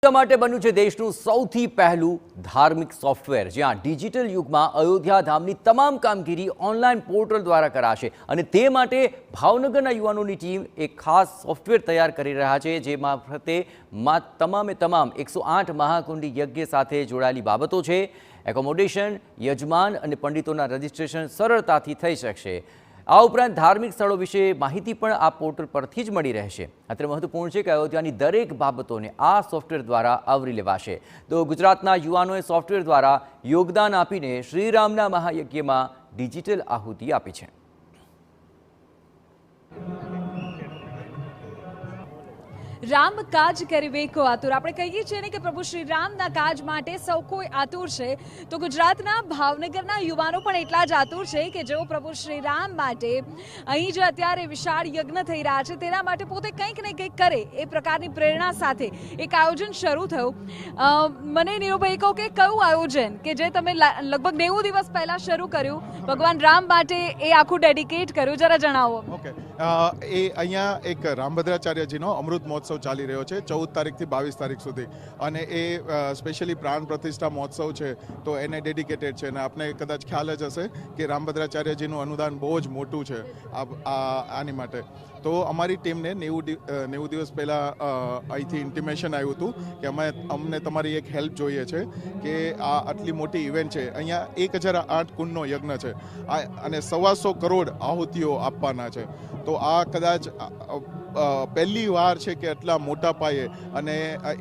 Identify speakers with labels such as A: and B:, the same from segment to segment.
A: માટે બન્યું છે દેશનું સૌથી પહેલું ધાર્મિક સોફ્ટવેર, જ્યાં ડિજિટલ યુગમાં અયોધ્યા ધામની તમામ કામગીરી ઓનલાઈન પોર્ટલ દ્વારા કરાશે અને તે માટે ભાવનગરના યુવાનોની ટીમ એક ખાસ સોફ્ટવેર તૈયાર કરી રહ્યા છે, જે મારફતે તમામ 108 મહાકુંડી યજ્ઞ સાથે જોડાયેલી બાબતો છે. એકોમોડેશન, યજમાન અને પંડિતોના રજિસ્ટ્રેશન સરળતાથી થઈ શકશે. આ ઉપરાંત ધાર્મિક સ્થળો વિશે માહિતી પણ આ પોર્ટલ પરથી જ મળી રહેશે. અત્રે મહત્વપૂર્ણ છે કે અયોધ્યાની દરેક બાબતોને આ સોફ્ટવેર દ્વારા આવરી લેવાશે. તો ગુજરાતના યુવાનોએ સોફ્ટવેર દ્વારા યોગદાન આપીને શ્રીરામના મહાયજ્ઞમાં ડિજિટલ આહુતિ આપી છે.
B: રામ કાજ કરીવે કો આતુર. આપણે કહીએ છીએ ને કે પ્રભુ શ્રી રામના કાજ માટે સૌ કોઈ આતુર છે, તો ગુજરાતના ભાવનગરના યુવાનો પણ એટલા જ આતુર છે કે જેઓ પ્રભુ શ્રી રામ માટે અહીં જે અત્યારે વિશાળ યજ્ઞ થઈ રહ્યા છે તેના માટે પોતે કંઈક ને કંઈક કરે એ પ્રકારની પ્રેરણા સાથે એક આયોજન શરૂ થયું. મને નીરુભાઈ કહો કે કયું આયોજન કે જે તમે લગભગ 90 દિવસ પહેલા શરૂ કર્યું, ભગવાન રામ માટે એ આખું ડેડિકેટ કર્યું, જરા જણાવો.
C: ઓકે, એ અહીંયા એક રામભદ્રાચાર્યજીનો અમૃત મહોત્સવ ચાલી રહ્યો છે 14 તારીખથી 22 તારીખ સુધી, અને એ સ્પેશિયલી પ્રાણ પ્રતિષ્ઠા મહોત્સવ છે, તો એને ડેડિકેટેડ છે. અને આપને કદાચ ખ્યાલ જ હશે કે રામભદ્રાચાર્યજીનું અનુદાન બહુ જ મોટું છે આની માટે. તો અમારી ટીમને 90 દિવસ પહેલાં અહીંથી ઇન્ટિમેશન આવ્યું હતું કે અમને તમારી એક હેલ્પ જોઈએ છે કે આ આટલી મોટી ઇવેન્ટ છે, અહીંયા 1008 કુંડનો યજ્ઞ છે અને 125 કરોડ આહુતિઓ આપવાના છે. તો આ કદાચ પહેલી વાર છે કે આટલા મોટા પાયે, અને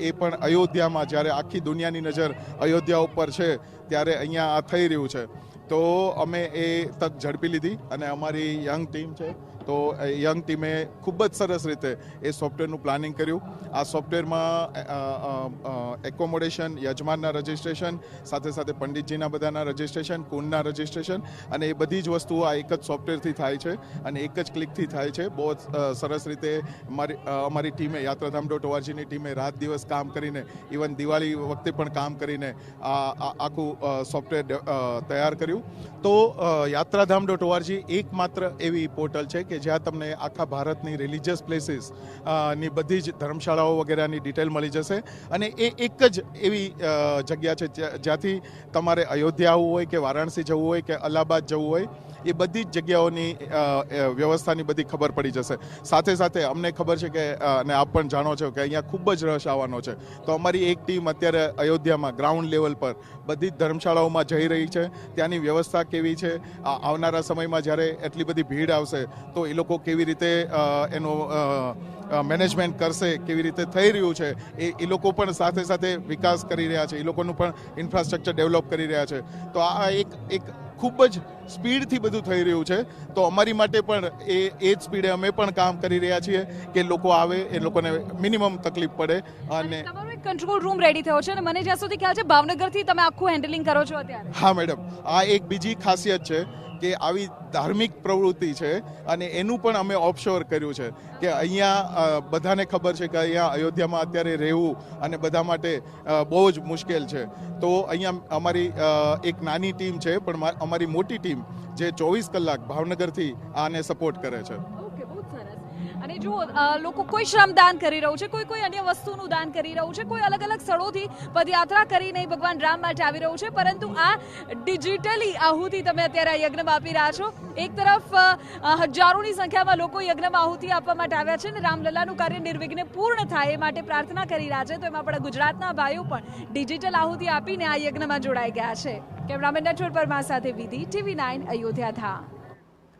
C: એ પણ અયોધ્યામાં, જ્યારે આખી દુનિયાની નજર અયોધ્યા ઉપર છે ત્યારે અહીંયા આ થઈ રહ્યું છે. તો અમે એ તક ઝડપી લીધી અને અમારી યંગ ટીમ છે, તો યંગ ટીમે ખૂબ જ સરસ રીતે એ સોફ્ટવેરનું પ્લાનિંગ કર્યું. આ સોફ્ટવેરમાં એકોમોડેશન, યજમાનના રજિસ્ટ્રેશન, સાથે સાથે પંડિતજીના બધાના રજિસ્ટ્રેશન, કુંડના રજિસ્ટ્રેશન, અને એ બધી જ વસ્તુઓ આ એક જ સોફ્ટવેરથી થાય છે અને એક જ ક્લિકથી થાય છે. બહુ સરસ રીતે અમારી ટીમે, યાત્રાધામ.orgની ટીમે રાત દિવસ કામ કરીને, ઇવન દિવાળી વખતે પણ કામ કરીને આખું સોફ્ટવેર તૈયાર કર્યું. તો યાત્રાધામ.org એકમાત્ર એવી પોર્ટલ છે કે જ્યાં તમને આખા ભારતની રિલિજિયસ પ્લેસીસ ની બધી જ ધર્મશાળાઓ વગેરેની ડિટેલ મળી જશે. અને એ એક જ એવી જગ્યા છે જ્યાંથી તમારે અયોધ્યા આવવું હોય કે વારાણસી જવું હોય કે અલ્હાબાદ જવું હોય, એ બધી જ જગ્યાઓની વ્યવસ્થાની બધી ખબર પડી જશે. સાથે સાથે અમને ખબર છે કે, અને આપ પણ જાણો છો કે અહીંયા ખૂબ જ રશ આવવાનો છે, તો અમારી એક ટીમ અત્યારે અયોધ્યામાં ગ્રાઉન્ડ લેવલ પર બધી જ ધર્મશાળાઓમાં જઈ રહી છે. ત્યાંની વ્યવસ્થા કેવી છે, આવનારા સમયમાં જ્યારે એટલી બધી ભીડ આવશે તો એ લોકો કેવી રીતે એનું મેનેજમેન્ટ કરશે, કેવી રીતે થઈ રહ્યું છે, એ લોકો પણ સાથે સાથે વિકાસ કરી રહ્યા છે, એ લોકોનું પણ ઇન્ફ્રાસ્ટ્રક્ચર ડેવલપ કરી રહ્યા છે. તો આ એક ખૂબ જ સ્પીડથી બધું થઈ રહ્યું છે. તો અમારી માટે પણ એ જ સ્પીડે અમે પણ કામ કરી રહ્યા છીએ કે લોકો આવે, એ લોકોને મિનિમમ તકલીફ પડે. અને
B: કંટ્રોલ રૂમ રેડી થયો છે, અને મને જ્યાં સુધી ખ્યાલ છે ભાવનગરથી તમે આખું હેન્ડલિંગ કરો છો અત્યારે.
C: હા મેડમ, આ એક બીજી ખાસિયત છે કે આવી ધાર્મિક પ્રવૃત્તિ છે અને એનું પણ અમે ઓફશોર કર્યું છે કે અહીંયા બધાને ખબર છે કે અહીંયા અયોધ્યામાં અત્યારે રહેવું અને બધા માટે બહુ જ મુશ્કેલ છે. તો અહીંયા અમારી એક નાની ટીમ છે, પણ અમારી મોટી ટીમ જે 24 કલાક ભાવનગરથી આને સપોર્ટ કરે છે.
B: અને જો લોકો કોઈ શ્રમદાન કરી રહ્યું છે, કોઈ અન્ય વસ્તુનું દાન કરી રહ્યું છે, કોઈ અલગ અલગ સ્થળોથી પદયાત્રા કરીને ભગવાન રામ માટે આવી રહ્યું છે, પરંતુ આ ડિજિટલી આહુતિ તમે અત્યારે આ યજ્ઞમાં આપી રહ્યા છો. એક તરફ હજારોની સંખ્યામાં લોકો યજ્ઞમાં આહુતિ આપવા માટે આવ્યા છે અને રામલલ્લાનું કાર્ય નિર્વિઘ્ને પૂર્ણ થાય એ માટે પ્રાર્થના કરી રહ્યા છે. તો એમાં આપણા ગુજરાતના ભાઈઓ પણ ડિજિટલ આહુતિ આપીને આ યજ્ઞમાં જોડાઈ ગયા છે. કેમેરામેન નટવર પરમાર સાથે વિધિ, TV9 અયોધ્યા ધામ.